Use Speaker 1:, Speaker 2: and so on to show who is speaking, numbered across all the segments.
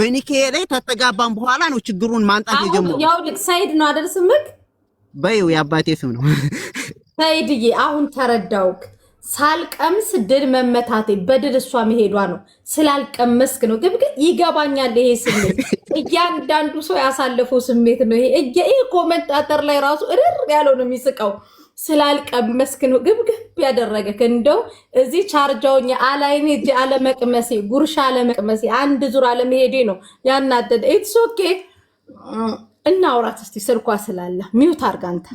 Speaker 1: በኒኬ ላይ ተጠጋባን በኋላ ነው ችግሩን ማንጣት የጀመረው።
Speaker 2: ያው ልክ ሳይድ ነው አይደል? ስምክ
Speaker 1: በይው የአባቴ ስም ነው
Speaker 2: ሳይድዬ። አሁን ተረዳውክ። ሳልቀምስ ድል መመታቴ በድል እሷ መሄዷ ነው። ስላልቀመስክ ነው። ግን ይገባኛል ይሄ ስሜት። እያንዳንዱ ሰው ያሳለፈው ስሜት ነው ይሄ። ይሄ ኮሜንታተር ላይ ራሱ እርር ያለው ነው የሚስቀው። ስላልቀመስክ ነው ግብግብ ያደረገክ። እንደው እዚህ ቻርጃውኛ አላይኔ እጅ አለመቅመሴ ጉርሻ አለመቅመሴ አንድ ዙር አለመሄዴ ነው ያናደደ። ኢትስ ኦኬ። እናውራት እስቲ ስልኳ ስላለ ሚውት አርጋ አንተ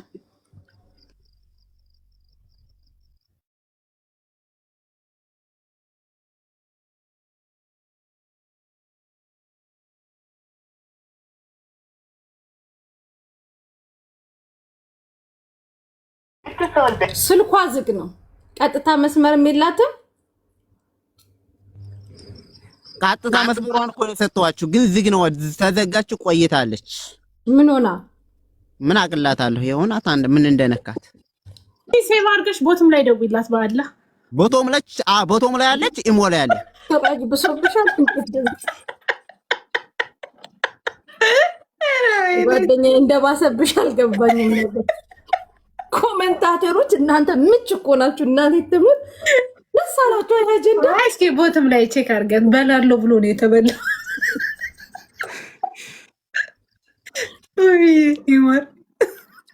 Speaker 2: ስልኳ ዝግ ነው። ቀጥታ መስመር የላትም።
Speaker 1: ቀጥታ መስመሯን እኮ የሰጠኋችሁ ግን ዝግ ነው። ተዘጋችሁ ቆይታለች።
Speaker 2: ምን ሆና
Speaker 1: ምን አቅላታለሁ? የሆናት አንድ ምን እንደነካት
Speaker 3: ሴቭ አድርገሽ ቦትም ላይ ደውይላት። ባላ
Speaker 1: ቦቶም ላይ አለች። ኢሞ ላይ አለ።
Speaker 2: ተባጅ ብሶብሻል። ጓደኛዬ እንደባሰብሽ አልገባኝም ነበር። ኮሜንታተሮች እናንተ ምች እኮ ናችሁ። እናንተ ትሙት ለሳላችሁ አጀንዳ።
Speaker 3: እስኪ ቦትም ላይ ቼክ አድርገን በላለው ብሎ ነው የተበላው።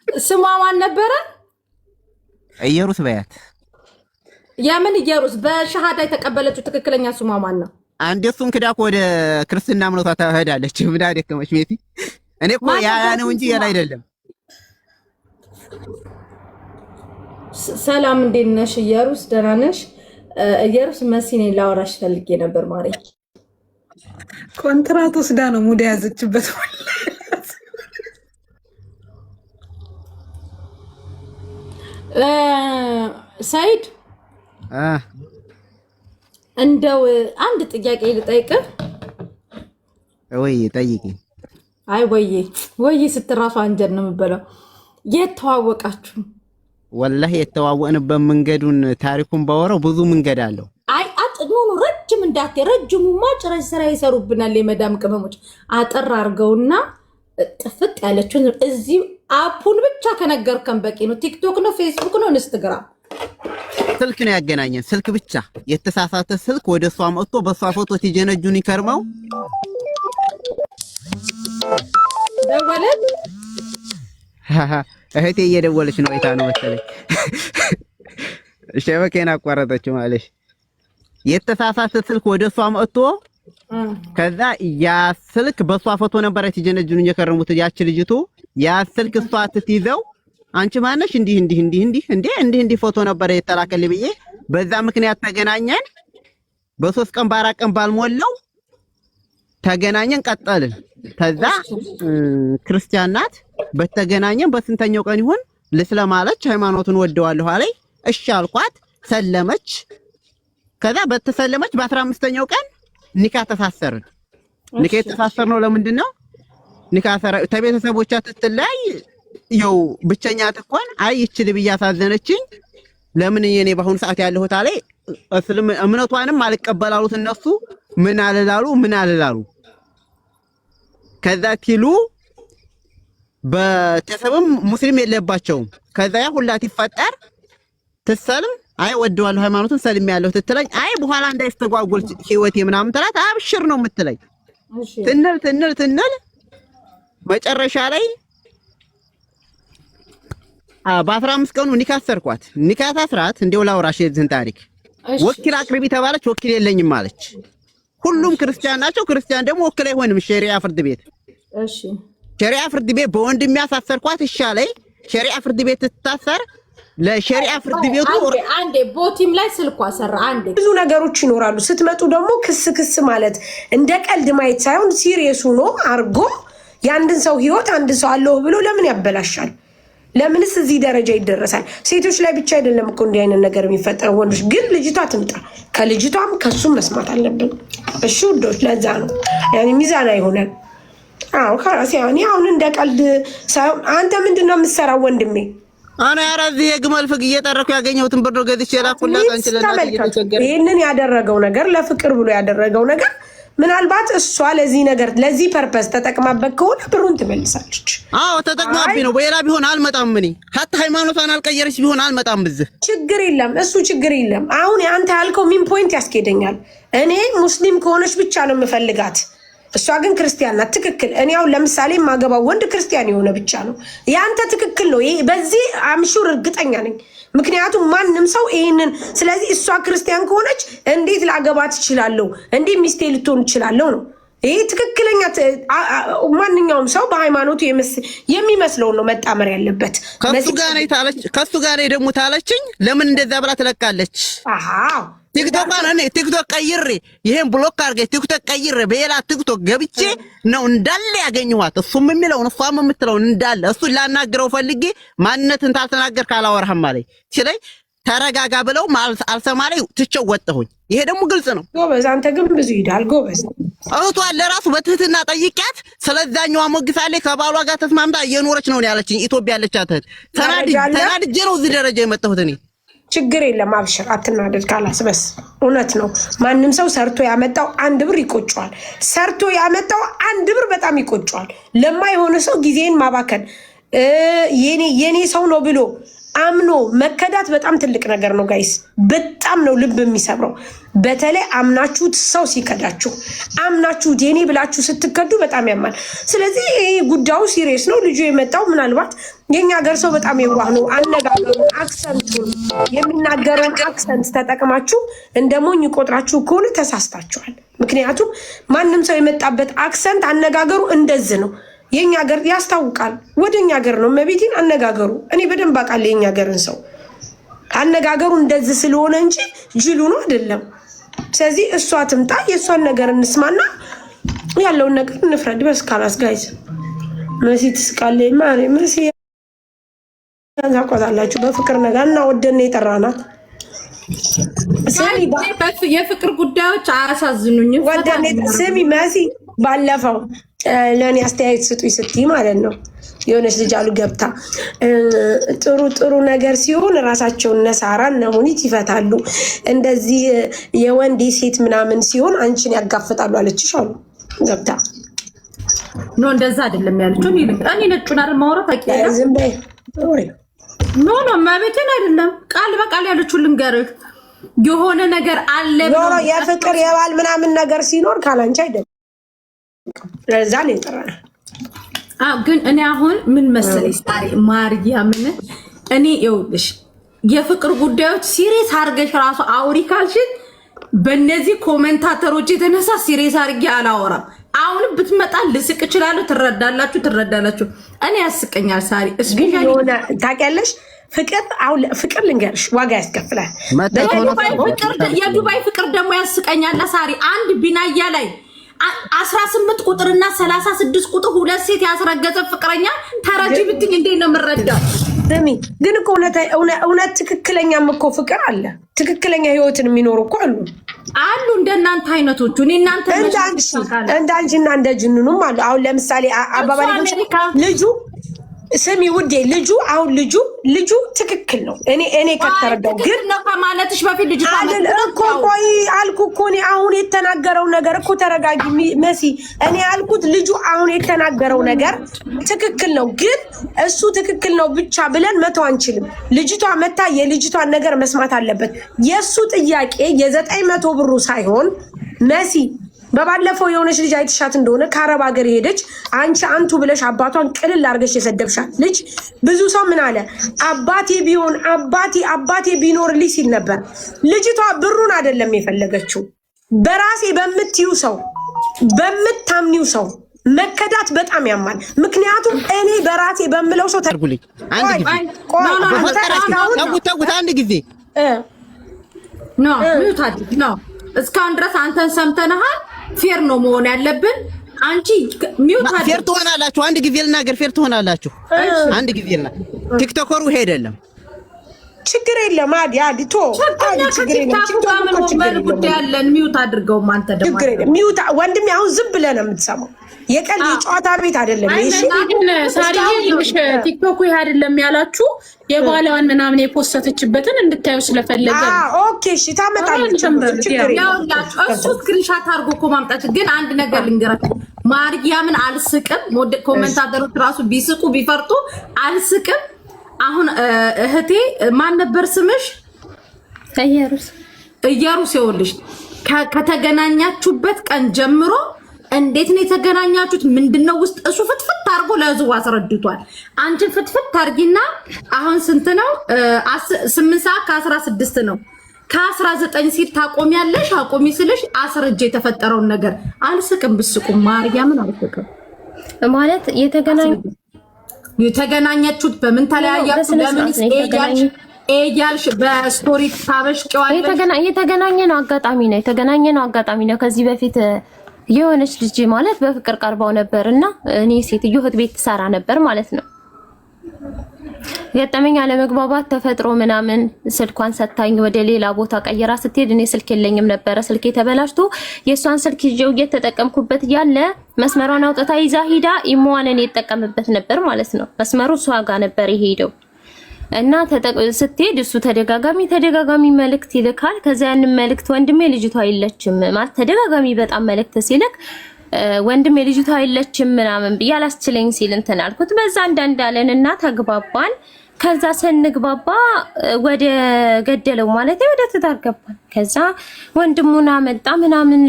Speaker 2: ስሟ ማን ነበረ?
Speaker 1: ኢየሩስ በያት።
Speaker 2: የምን ኢየሩስ? በሸሃዳ የተቀበለችው ትክክለኛ ስሟ ማን ነው?
Speaker 1: አንዴ እሱን ክዳክ ወደ ክርስትና እምነቷ ተሄዳለች። ምን አደከመች ሜቲ? እኔ እኮ ያ ነው እንጂ ያለ አይደለም።
Speaker 2: ሰላም እንዴት ነሽ ኢየሩስ? ደህና ነሽ ኢየሩስ? መሲኔ ላወራሽ ፈልጌ ነበር ማሬ።
Speaker 3: ኮንትራት ወስዳ ነው ሙድ ያዘችበት።
Speaker 2: ሳይድ እንደው አንድ ጥያቄ ልጠይቅህ።
Speaker 1: ወይ ጠይቂ።
Speaker 2: አይ ወይ ስትራፋ አንጀት ነው የምበላው። የት ተዋወቃችሁ?
Speaker 1: ወላሂ የተዋወቅንበት መንገዱን ታሪኩን ባወራው ብዙ መንገድ አለው።
Speaker 2: አይ አጥኖ ነው ረጅም እንዳት ረጅሙማ ጭራሽ ስራ ይሰሩብናል የመዳም ቅመሞች። አጠር አድርገውና ጥፍጥ ያለችውን እዚህ አፑን ብቻ ከነገርከን በቂ ነው። ቲክቶክ ነው፣ ፌስቡክ ነው፣ ኢንስታግራም
Speaker 1: ስልክ ነው ያገናኘን። ስልክ ብቻ የተሳሳተ ስልክ ወደ እሷ መጥቶ በእሷ ፎቶ ሲጀነጁን ይከርመው
Speaker 2: ደወለት።
Speaker 1: እህቴ እየደወለች ነው። አይታ ነው መሰለኝ ሸበኬን አቋረጠችው ማለት። የተሳሳተ ስልክ ወደ እሷ መጥቶ ከዛ ያ ስልክ በእሷ ፎቶ ነበር ሲጀነጁን እየከረሙት ያቺ ልጅቱ። ያ ስልክ እሷ ትይዘው አንቺ ማነሽ እንዲህ ፎቶ ነበር የተላከልኝ ብዬ በዛ ምክንያት ተገናኘን። በ3 ቀን በ4 ቀን ባልሞላው ተገናኘን፣ ቀጠልን። ከዛ ክርስቲያን ናት። በተገናኘን በስንተኛው ቀን ይሁን ልስለማለች፣ ሃይማኖቱን ወደዋለሁ አለኝ። እሺ አልኳት፣ ሰለመች። ከዛ በተሰለመች በ15ኛው ቀን ኒካ ተሳሰርን። ኒካ ተሳሰርነው ለምንድን ነው? ኒካ ተቤተሰቦቿ ትትላይ ያው ብቸኛ ተቆን አይ ይችል ብያሳዘነችኝ። ለምን እኔ በአሁኑ ሰዓት ያለሁት አለኝ እምነቷንም አልቀበላሉት እነሱ ምን አልላሉ። ከዛ ቲሉ በተሰበም ሙስሊም የለባቸውም። ከዛ ያ ሁላት ይፈጠር ትሰልም አይ ወደዋለሁ ሃይማኖቱን ሰልም ያለው ትትለኝ አይ በኋላ እንዳይስተጓጎል ህይወቴ ምናምን ተላት አብሽር ነው የምትለኝ። ትንል መጨረሻ ላይ በ15 ቀኑ ኒካ አሰርኳት። ኒካ ታስራት እንደው ላውራሽ የዚህን ታሪክ። ወኪል አቅርቢ ተባለች። ወኪል የለኝም ማለች። ሁሉም ክርስቲያን ናቸው። ክርስቲያን ደግሞ ወኪል አይሆንም ሸሪዓ ፍርድ ቤት።
Speaker 2: እሺ
Speaker 3: ሸሪዓ ፍርድ ቤት በወንድም ያሳሰርኳት ይሻለኝ። ሸሪዓ ፍርድ ቤት ትታሰር ለሸሪዓ ፍርድ ቤቱ
Speaker 2: አንዴ ቦቲም ላይ ስልኳ ሰራ። አንዴ
Speaker 4: ብዙ ነገሮች ይኖራሉ። ስትመጡ ደግሞ ክስ ማለት እንደ ቀልድ ማየት ሳይሆን ሲሪየስ ሆኖ አርጎ ያንድን ሰው ህይወት አንድ ሰው አለው ብሎ ለምን ያበላሻል? ለምንስ እዚህ ደረጃ ይደረሳል? ሴቶች ላይ ብቻ አይደለም እኮ እንዲህ አይነት ነገር የሚፈጠረው፣ ወንዶች ግን ልጅቷ ትምጣ፣ ከልጅቷም ከሱም መስማት አለብን። እሺ ውዶች፣ ለዛ ነው ያኔ ሚዛና ይሆናል። አዎ ከራሴ ያኔ አሁን እንደ ቀልድ ሳይሆን አንተ ምንድነው የምትሰራው ወንድሜ?
Speaker 1: አና ያራዚ የግመል ፍግ እየጠረኩ ያገኘሁትን ብር ገዝቼ ላኩላት። አንቺ ለናት
Speaker 4: ይሄንን ያደረገው ነገር ለፍቅር ብሎ ያደረገው ነገር ምናልባት እሷ ለዚህ ነገር ለዚህ ፐርፐስ ተጠቅማበት ከሆነ ብሩን ትመልሳለች።
Speaker 3: አዎ ተጠቅማብኝ ነው። በሌላ ቢሆን አልመጣም። እኔ ሀታ ሃይማኖቷን አልቀየረች ቢሆን አልመጣም። ብዝህ ችግር
Speaker 4: የለም፣ እሱ ችግር የለም። አሁን አንተ ያልከው ሚን ፖይንት ያስኬደኛል። እኔ ሙስሊም ከሆነች ብቻ ነው የምፈልጋት፣ እሷ ግን ክርስቲያን ናት። ትክክል። እኔ አሁን ለምሳሌ የማገባው ወንድ ክርስቲያን የሆነ ብቻ ነው። ያንተ ትክክል ነው። ይሄ በዚህ አምሹር እርግጠኛ ነኝ። ምክንያቱም ማንም ሰው ይሄንን ስለዚህ እሷ ክርስቲያን ከሆነች እንዴት ላገባት እችላለሁ? እንዴት ሚስቴ ልትሆን እችላለሁ ነው። ይሄ ትክክለኛ ማንኛውም ሰው በሃይማኖቱ የሚመስለውን ነው መጣመር ያለበት።
Speaker 3: ከሱ ጋር ነው ደግሞ ታለችኝ። ለምን እንደዛ ብላ ትለቃለች? አሃ ቲክቶክ ቀይሬ ይሄን ብሎክ አድርገሽ ቲክቶክ ቀይሬ በሌላ ቲክቶክ ገብቼ ነው እንዳለ ያገኘኋት። እሱም የሚለውን እሷም የምትለውን እንዳለ እሱን ላናግረው ፈልጌ ማንነትን ታልተናገርክ አላወራህም አለኝ። ሲለኝ ተረጋጋ ብለው አልሰማለኝ ትቼው ወጣሁኝ። ይሄ ደግሞ ግልጽ ነው።
Speaker 4: ጎበዝ፣ አንተ ግን ብዙ ይዳል። ጎበዝ
Speaker 3: እህቷን ለራሱ በትህትና ጠይቂያት ስለዛኛው ሞግሳለች። ከባሏ ጋር ተስማምታ እየኖረች ነው ያለችኝ። ኢትዮጵያ ያለቻት እህት ተናድጄ ነው እዚህ ደረጃ የመጣሁት እኔ።
Speaker 4: ችግር የለም አብሽር፣ አትናደድ። ካላስበስ እውነት ነው። ማንም ሰው ሰርቶ ያመጣው 1 ብር ይቆጨዋል። ሰርቶ ያመጣው 1 ብር በጣም ይቆጨዋል። ለማይሆነ ሰው ጊዜን ማባከን የኔ ሰው ነው ብሎ አምኖ መከዳት በጣም ትልቅ ነገር ነው ጋይስ። በጣም ነው ልብ የሚሰብረው። በተለይ አምናችሁት ሰው ሲከዳችሁ፣ አምናችሁት የኔ ብላችሁ ስትከዱ በጣም ያማል። ስለዚህ ይሄ ጉዳዩ ሲሪየስ ነው። ልጁ የመጣው ምናልባት የኛ ሀገር ሰው በጣም የዋህ ነው። አነጋገሩን፣ አክሰንቱን፣ የሚናገረውን አክሰንት ተጠቅማችሁ እንደ ሞኝ ቆጥራችሁ ከሆነ ተሳስታችኋል። ምክንያቱም ማንም ሰው የመጣበት አክሰንት አነጋገሩ እንደዚህ ነው። የኛ ሀገር ያስታውቃል። ወደኛ ሀገር ነው መቤቴን አነጋገሩ። እኔ በደንብ አውቃለሁ የኛ ሀገርን ሰው አነጋገሩ እንደዚህ ስለሆነ እንጂ ጅሉ ነው አይደለም። ስለዚህ እሷ ትምጣ፣ የእሷን ነገር እንስማና ያለውን ነገር እንፍረድ። በስ ካላስ ጋይዝ መሲ ትስቃለች። ማሪ መሲ ታቆጣላችሁ በፍቅር ነገር እና ወደነ የጠራናት
Speaker 2: የፍቅር ጉዳዮች አያሳዝኑኝም።
Speaker 4: ወደነ ስሚ መሲ ባለፈው ለኔ አስተያየት ስጡኝ ስትይ ማለት ነው የሆነች ልጅ አሉ ገብታ ጥሩ ነገር ሲሆን ራሳቸውን ነሳራ ነሙኒት ይፈታሉ፣ እንደዚህ የወንድ ሴት ምናምን ሲሆን አንቺን ያጋፍጣሉ አለችሽ አሉ ገብታ።
Speaker 2: ኖ እንደዛ አይደለም ያለችው። እኔ ነጩን አይደል ማውራት አቂያ
Speaker 4: ዝም በይ
Speaker 2: ኖ ማለቴን አይደለም። ቃል በቃል ያለችው ልንገርህ የሆነ ነገር አለ ብሎ
Speaker 4: የፍቅር የባል ምናምን ነገር ሲኖር ካላንቺ አይደለም ለዛ ነው የጠራነው።
Speaker 2: ግን እኔ አሁን ምን መሰለሽ ማርያምን እኔ ይኸውልሽ የፍቅር ጉዳዮች ሲሪየስ አድርገሽ ራሱ አውሪ ካልሽን በእነዚህ ኮሜንታተሮች የተነሳ ሲሪየስ አድርጌ አላወራም። አሁን ብትመጣ ልስቅ እችላለሁ። ትረዳላችሁ። እኔ ያስቀኛል ሳሪ እስፔሻሊ
Speaker 4: ታውቂያለሽ። ፍቅር ልንገርሽ ዋጋ ያስከፍላል።
Speaker 2: የዱባይ ፍቅር ደግሞ ያስቀኛል ሳሪ። አንድ ቢናያ ላይ 18 ቁጥርና 36 ቁጥር 2 ሴት ያስረገዘ ፍቅረኛ ተረጂ ብትኝ እንዴት ነው የምረዳው?
Speaker 4: ስሚ ግን እኮ እውነት ትክክለኛም እኮ ፍቅር አለ። ትክክለኛ ህይወትን የሚኖሩ እኮ አሉ እንደናንተ አይነቶቹ። እኔ እናንተ እንዳንቺና እንደ ጅንኑም አሉ። አሁን ለምሳሌ አባባል ልጁ ስሚ ውዴ ልጁ ትክክል ነው። እኔ ከተረዳው ግን
Speaker 2: ነው ከማለትሽ በፊት ልጅ
Speaker 4: ቆይ አልኩ እኮ እኔ አሁን የተናገረው ነገር እኮ ተረጋጊ መሲ። እኔ ያልኩት ልጁ አሁን የተናገረው ነገር ትክክል ነው፣ ግን እሱ ትክክል ነው ብቻ ብለን መተው አንችልም። ልጅቷ መታ የልጅቷን ነገር መስማት አለበት። የእሱ ጥያቄ የ900 ብሩ ሳይሆን መሲ በባለፈው የሆነች ልጅ አይተሻት እንደሆነ ከአረብ ሀገር ሄደች። አንቺ አንቱ ብለሽ አባቷን ቅልል አድርገሽ የሰደብሻት ልጅ ብዙ ሰው ምን አለ አባቴ ቢሆን አባቴ ቢኖርልኝ ሲል ነበር። ልጅቷ ብሩን አይደለም የፈለገችው። በራሴ በምትዩ ሰው በምታምኒው ሰው መከዳት በጣም ያማል። ምክንያቱም እኔ በራሴ በምለው ሰው
Speaker 3: ተርጉልኝ አንድ ጊዜ
Speaker 2: ነው እስካሁን ድረስ አንተን ሰምተናል። ፌር ነው መሆን ያለብን። አንቺ ሚውት አድርጊ።
Speaker 3: ፌር ትሆናላችሁ። አንድ ጊዜ ልናገር፣ ፌር ትሆናላችሁ። አንድ ጊዜ ቲክቶከሩ ይሄ አይደለም
Speaker 4: ችግር የለም አዲቶ ችግር የለም።
Speaker 2: ጉዳይ ያለን ሚውት አድርገው አንተ ደግሞ
Speaker 4: ችግር የለም ሚውት ወንድሜ። አሁን ዝም ብለህ ነው የምትሰማው። የቀልድ የጨዋታ ቤት አይደለም። እሺ
Speaker 5: ግን ሳሪዬ ይልሽ ቲክቶክ ይሄ አይደለም ያላችሁ የባሏን ምናምን የፖስተችበትን እንድታዩ ስለፈለገ
Speaker 4: ኦኬ እሺ ታመጣለች።
Speaker 2: እሱ ስክሪንሻት አድርጎ እኮ ማምጣት። ግን አንድ ነገር ልንገራችሁ፣ ማርያምን አልስቅም። ኮሜንታተሮች ራሱ ቢስቁ ቢፈርጡ አልስቅም። አሁን እህቴ ማን ነበር ስምሽ?
Speaker 5: እየሩስ
Speaker 2: ይኸውልሽ ከተገናኛችሁበት ቀን ጀምሮ እንዴት ነው የተገናኛችሁት? ምንድነው ውስጥ እሱ ፍትፍት አድርጎ ለህዝቡ አስረድቷል። አንቺ ፍትፍት አድርጊና አሁን ስንት ነው? 8 ሰዓት ከ16 ነው። ከ19 ሲል ታቆሚያለሽ። አቆሚ ስልሽ አስረጀ የተፈጠረውን ነገር። አልስቅም ብስቁም ማርያምን አልስቅም
Speaker 5: ማለት
Speaker 2: የተገናኛችሁት በምን ተለያያችሁ? ለምን ኤያልሽ በስቶሪ ታበሽቀዋለሽ?
Speaker 5: የተገናኘ ነው አጋጣሚ ነው። ከዚህ በፊት የሆነች ልጅ ማለት በፍቅር ቀርባው ነበር እና እኔ ሴትዮ እህት ቤት ትሰራ ነበር ማለት ነው። ገጠመኝ አለመግባባት ተፈጥሮ ምናምን ስልኳን ሰታኝ ወደ ሌላ ቦታ ቀይራ ስትሄድ እኔ ስልክ የለኝም ነበረ። ስልኬ ተበላሽቶ የሷን ስልክ ይዤው እየተጠቀምኩበት ያለ መስመሯን አውጥታ ይዛ ሂዳ ኢሞዋን እኔ እጠቀምበት ነበር ማለት ነው። መስመሩ እሷ ጋር ነበር የሄደው እና ስትሄድ እሱ ተደጋጋሚ መልእክት ይልካል። ከዛ ያንን መልእክት ወንድሜ ልጅቷ አይለችም ማለት ተደጋጋሚ በጣም መልእክት ሲልክ ወንድሜ ልጅቷ አይለችም ምናምን ብያላስችለኝ ሲል እንትን አልኩት። በዛ እንዳንዳለንና ተግባባን። ከዛ ስንግባባ ወደ ገደለው ማለት ወደ ትዳር ገባን። ከዛ ወንድሙና መጣ ምናምን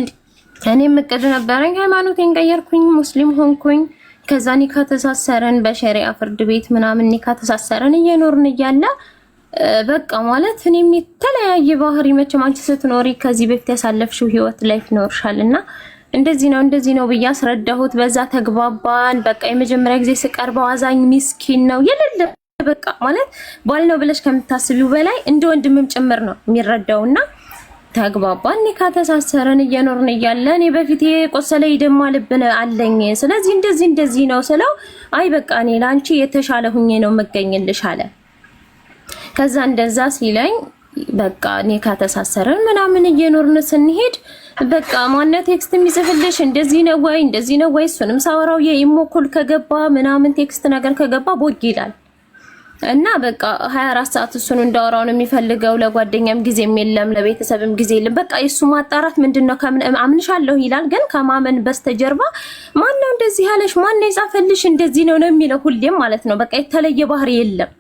Speaker 5: እኔም እቅድ ነበረኝ። ሃይማኖቴን ቀየርኩኝ፣ ሙስሊም ሆንኩኝ። ከዛ ኒካ ተሳሰረን በሸሪዓ ፍርድ ቤት ምናምን ኒካ ተሳሰረን እየኖርን እያለ በቃ ማለት እኔም የተለያየ ባህሪ መቼም አንቺ ስትኖሪ ከዚህ በፊት ያሳለፍሽው ህይወት ላይፍ ይኖርሻልና እንደዚህ ነው ብዬ አስረዳሁት። በዛ ተግባባን። በቃ የመጀመሪያ ጊዜ ስቀርበው አዛኝ ሚስኪን ነው የሌለ በቃ ማለት ባል ነው ብለሽ ከምታስቢው በላይ እንደ ወንድምም ጭምር ነው የሚረዳውና ተግባባን። ኒካ ተሳሰረን እየኖርን እያለ እኔ በፊት የቆሰለ ይደማ ልብ አለኝ። ስለዚህ እንደዚህ ነው ስለው አይ በቃ እኔ ላንቺ የተሻለ ሁኜ ነው መገኘልሽ አለ። ከዛ እንደዛ ሲለኝ በቃ ኒካ ተሳሰረን ምናምን እየኖርን ስንሄድ በቃ ማነ ቴክስት የሚጽፍልሽ እንደዚህ ነው ወይ እሱንም ሳወራው የኢሞኮል ከገባ ምናምን ቴክስት ነገር ከገባ ቦግ ይላል እና በቃ 24 ሰዓት እሱን እንዳወራው ነው የሚፈልገው። ለጓደኛም ጊዜም የለም፣ ለቤተሰብም ጊዜ የለም። በቃ የሱ ማጣራት ምንድነው ከምን አምንሻለሁ ይላል፣ ግን ከማመን በስተጀርባ ማን ነው እንደዚህ ያለሽ ማን ነው የጻፈልሽ እንደዚህ ነው የሚለው ሁሌም ማለት ነው። በቃ የተለየ ባህሪ የለም።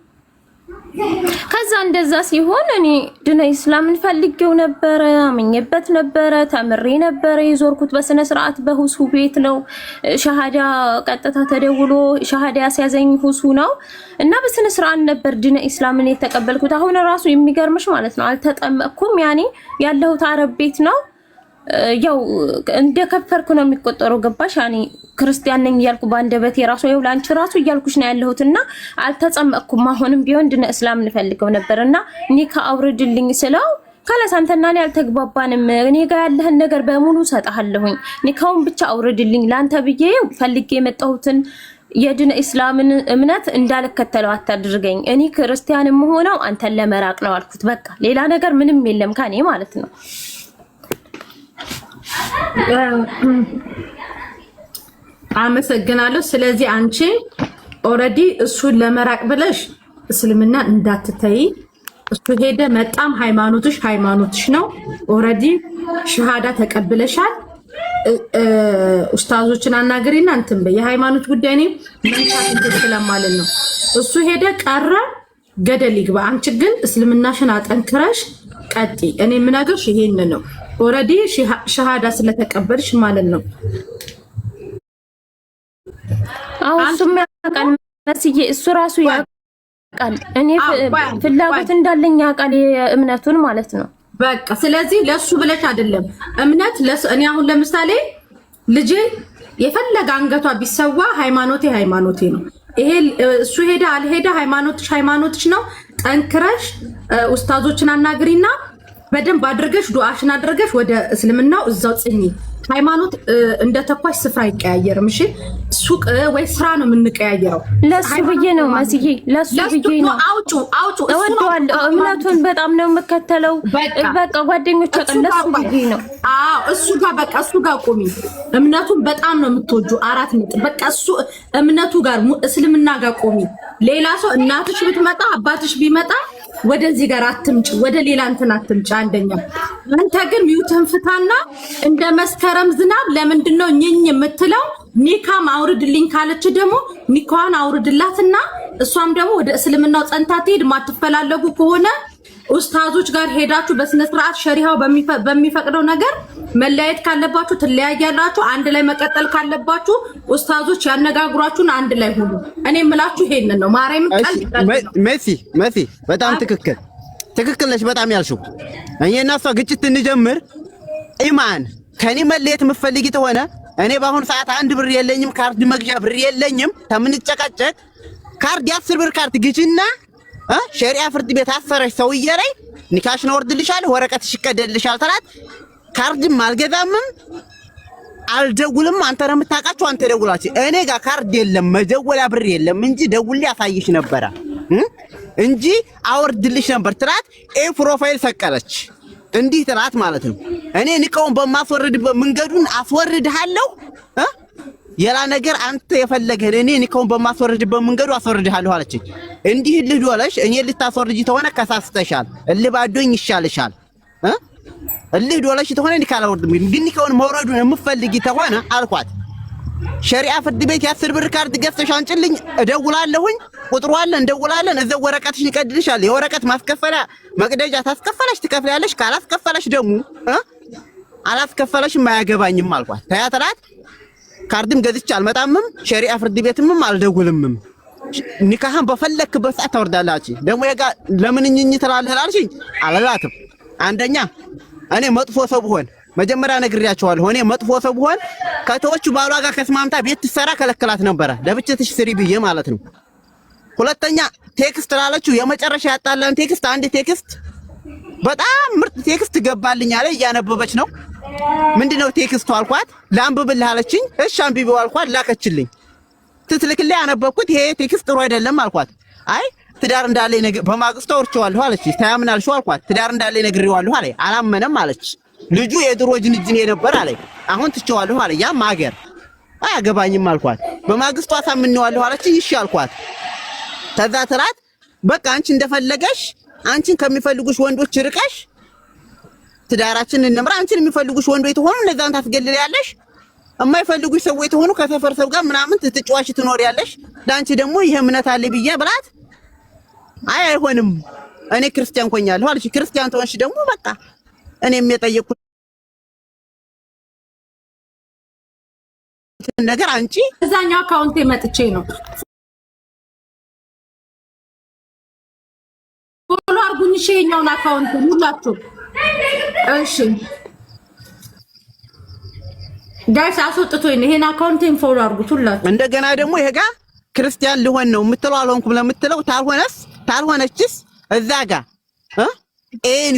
Speaker 5: ከዛ እንደዛ ሲሆን እኔ ድነ ኢስላምን ፈልጌው ነበረ፣ አመኘበት ነበረ፣ ተምሬ ነበረ የዞርኩት በስነ ስርዓት በሁሱ ቤት ነው። ሻሃዳ ቀጥታ ተደውሎ ሻሃዳ ያስያዘኝ ሁሱ ነው እና በስነ ስርዓት ነበር ድነ ኢስላምን የተቀበልኩት። አሁን ራሱ የሚገርምሽ ማለት ነው አልተጠመቅኩም። ያኔ ያለሁት አረብ ቤት ነው። ያው እንደከፈርኩ ነው የሚቆጠረው ገባሽ? ያኔ ክርስቲያን ነኝ እያልኩ ባንደበት የራሱ ይው ላንቺ ራሱ እያልኩሽ ነው ያለሁትና አልተጸመቅኩም። አሁንም ቢሆን ድነ እስላም እንፈልገው ነበርና ኒካ አውርድልኝ ስለው ካላሳንተና እኔ አልተግባባንም። እኔ ጋር ያለህን ነገር በሙሉ ሰጣለሁኝ፣ ኒካውን ብቻ አውርድልኝ። ላንተ ብዬ ፈልጌ የመጣሁትን የድነ እስላምን እምነት እንዳልከተለው አታድርገኝ። እኔ ክርስቲያንም ሆነው አንተን ለመራቅ ነው አልኩት። በቃ ሌላ ነገር ምንም የለም ካኔ ማለት ነው።
Speaker 2: አመሰግናለሁ። ስለዚህ አንቺ ኦልሬዲ እሱን ለመራቅ ብለሽ እስልምና እንዳትተይ። እሱ ሄደ መጣም ሃይማኖትሽ ነው። ኦልሬዲ ሸሃዳ ተቀብለሻል። ኡስታዞችን አናግሪና እንትን በይ። የሃይማኖት ጉዳይ ነው መንካት ስለማለት ነው። እሱ ሄደ ቀረ ገደል ይግባ። አንቺ ግን እስልምናሽን አጠንክረሽ ቀጢ። እኔ የምነግርሽ ይሄን ነው። ኦልሬዲ ሸሃዳ ስለተቀበልሽ ማለት ነው።
Speaker 5: እሱም ያውቃል መስዬ፣ እሱ ራሱ ያውቃል እኔ ፍላጎት እንዳለኝ ያውቃል የእምነቱን ማለት ነው።
Speaker 2: በቃ ስለዚህ ለሱ ብለሽ አይደለም እምነት እኔ አሁን ለምሳሌ ልጄ የፈለገ አንገቷ ቢሰዋ ሃይማኖቴ ነው። ይሄ እሱ ሄደ አልሄደ ሃይማኖትሽ ነው። ጠንክረሽ ኡስታዞችን አናግሪና በደንብ አድርገሽ ዱዓሽን አድርገሽ ወደ እስልምናው እዛው ጽኚ። ሃይማኖት እንደ ተኳሽ ስፍራ አይቀያየርም። እሺ ሱቅ ወይ ስራ ነው የምንቀያየረው።
Speaker 5: ለሱ ብዬ ነው ማስዬ፣ ለሱ ብዬ ነው።
Speaker 2: አውጩ
Speaker 5: እወደዋለሁ። እምነቱን በጣም ነው የምከተለው። በቃ ጓደኞች ለሱ ብዬ ነው።
Speaker 2: እሱ ጋር በቃ እሱ ጋር ቆሚ። እምነቱን በጣም ነው የምትወጁ። 4 ነጥብ። በቃ እሱ እምነቱ ጋር እስልምና ጋር ቆሚ። ሌላ ሰው እናትሽ ብትመጣ አባትሽ ቢመጣ ወደዚህ ጋር አትምጪ፣ ወደ ሌላ እንትን አትምጪ። አንደኛ አንተ ግን ሚውተን ፍታና እንደ መስከረም ዝናብ ለምንድነው ኝኝ የምትለው? ኒካም አውርድልኝ ካለች ደግሞ ኒካዋን አውርድላትና እሷም ደግሞ ወደ እስልምናው ጸንታ ትሄድ። ማትፈላለጉ ከሆነ ኡስታዞች ጋር ሄዳችሁ በስነ ስርዓት ሸሪሃው በሚፈቅደው ነገር መለያየት ካለባችሁ ትለያያላችሁ። አንድ ላይ መቀጠል ካለባችሁ ኡስታዞች ያነጋግሯችሁን አንድ ላይ ሁሉ። እኔ የምላችሁ ይሄንን ነው። ማርያም
Speaker 3: መሲ በጣም ትክክል ነሽ። በጣም ያልሽው እኔና እሷ ግጭት እንጀምር። ኢማን ከኔ መለየት የምትፈልጊ ተሆነ እኔ በአሁኑ ሰዓት 1 ብር የለኝም፣ ካርድ መግዣ ብር የለኝም። ተምንጨቃጨቅ ካርድ 10 ብር ካርድ ግዢና ሸሪዓ ፍርድ ቤት አሰረሽ ሰውዬ ላይ ኒካሽን ወርድልሻል፣ ወረቀትሽ ይቀደልሻል ተላት። ካርድም አልገዛምም አልደውልም። አንተ ነው የምታውቃቸው፣ አንተ ደውላችሁ። እኔ ጋር ካርድ የለም መደወያ ብር የለም እንጂ ደውልልኝ ያሳይሽ ነበረ እንጂ አወርድልሽ ነበር ትላት። ፕሮፋይል ሰቀለች እንዲህ ትላት ማለት ነው። እኔ ንቀውን በማስወርድበት መንገዱን አስወርድሃለሁ። የላ ነገር አንተ የፈለገህ እኔ ንቀውን በማስወርድበት መንገዱ አስወርድሃለሁ አለች። እንዲህ ልዶለሽ እኔ ልታስወርጂ ተሆነ ከሳስተሻል፣ እልባዶኝ ይሻልሻል። እልዶለሽ ተሆነ ንካላ ወርድም ግን ንቀውን መውረዱን የምፈልጊ ተሆነ አልኳት። ሸሪዓ ፍርድ ቤት 10 ብር ካርድ ገዝተሽ አንጭልኝ፣ እደውላለሁኝ። ቁጥሩ አለ፣ እንደውላለን። እዛው ወረቀትሽ ይቀድልሻል። የወረቀት ማስከፈላ መቅደጃ ታስከፈለሽ ትከፍያለሽ። ካላስከፈለሽ ደግሞ አላስከፈለሽም አያገባኝም አልኳት። ተያተራት ካርድም ገዝቼ አልመጣምም፣ ሸሪዓ ፍርድ ቤትም አልደውልምም። ኒካህን በፈለክበት ሰዓት ታወርዳላችሁ። ደግሞ የጋ ለምን እኝኝ ትላለህ አልሽኝ። አላላትም። አንደኛ እኔ መጥፎ ሰው ብሆን መጀመሪያ ነግሬያቸዋለሁ። እኔ መጥፎ ሰው ብሆን ከተወቹ ባሏ ጋር ከስማምታ ቤት ትሰራ ከለከላት ነበረ፣ ለብቻትሽ ስሪ ብዬ ማለት ነው። ሁለተኛ ቴክስት ላለችው የመጨረሻ ያጣላን ቴክስት፣ አንድ ቴክስት በጣም ምርጥ ቴክስት ገባልኝ አለ። እያነበበች ነው። ምንድነው ቴክስቱ አልኳት። ላንብብልህ አለችኝ። እሺ አንብቢው አልኳት። ላከችልኝ። ትትልክልኝ ያነበብኩት ይሄ ቴክስት ጥሩ አይደለም አልኳት። አይ ትዳር እንዳለ ነገር በማግስቱ አውርቼዋለሁ አለች። ታያምናልሽ አልኳት። ትዳር እንዳለ ነግሬዋለሁ አለ። አላመነም አለች። ልጁ የድሮ ጅንጅን የነበር አለ። አሁን ትቼዋለሁ አለ። ያ ማገር አያገባኝም አልኳት። በማግስቱ አሳምነዋለሁ አለች። እሺ አልኳት። ተዛ ትራት በቃ አንቺ እንደፈለገሽ አንቺን ከሚፈልጉሽ ወንዶች ርቀሽ ትዳራችን እንምራ። አንቺን የሚፈልጉሽ ወንዶች ተሆኑ እነዛን ታስገልልያለሽ። የማይፈልጉሽ ሰዎች ተሆኑ ከሰፈር ሰው ጋር ምናምን ትትጫዋሽ ትኖሪያለሽ። ዳንቺ ደግሞ ይሄ እምነት አለ ብዬ ብላት አይ አይሆንም እኔ ክርስቲያን ሆኛለሁ አለች። ክርስቲያን ተሆንሽ ደግሞ በቃ እኔም የጠየቁት ነገር አንቺ
Speaker 2: እዛኛው አካውንቴ መጥቼ ነው ፎሎ አርጉኝ። ሼኛውን አካውንት ሁላችሁ እሺ ጋይስ አስወጥቶኝ ይሄን አካውንቴን ፎሎ አርጉት ሁላችሁ።
Speaker 3: እንደገና ደግሞ ይሄ ጋር ክርስቲያን ልሆን ነው የምትለው አልሆንኩም ለምትለው ታልሆነችስ እዛ ጋር ኤኒ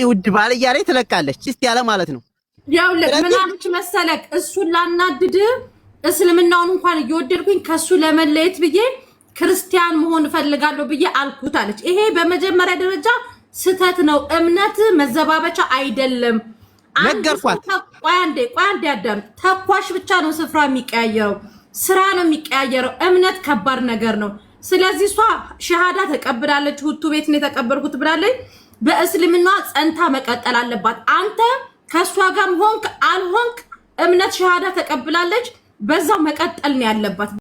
Speaker 3: ውድ ባል እያለች ትለቃለች። እስቲ ያለ ማለት ነው።
Speaker 2: ያው ለምናምች መሰለክ እሱን ላናድድ እስልምናውን እንኳን እየወደድኩኝ ከሱ ለመለየት ብዬ ክርስቲያን መሆን እፈልጋለሁ ብዬ አልኩት አለች። ይሄ በመጀመሪያ ደረጃ ስተት ነው። እምነት መዘባበቻ አይደለም።
Speaker 3: ነገርኳት።
Speaker 2: ቆይ አንዴ አዳም። ተኳሽ ብቻ ነው ስፍራ የሚቀያየረው፣ ስራ ነው የሚቀያየረው። እምነት ከባድ ነገር ነው። ስለዚህ እሷ ሸሃዳ ተቀብላለች። ሁቱ ቤት ነው የተቀበልኩት ብላለች። በእስልምና ጸንታ መቀጠል አለባት። አንተ ከሷ ጋር ሆንክ አልሆንክ እምነት ሸሃዳ ተቀብላለች፣ በዛው መቀጠል ነው ያለባት።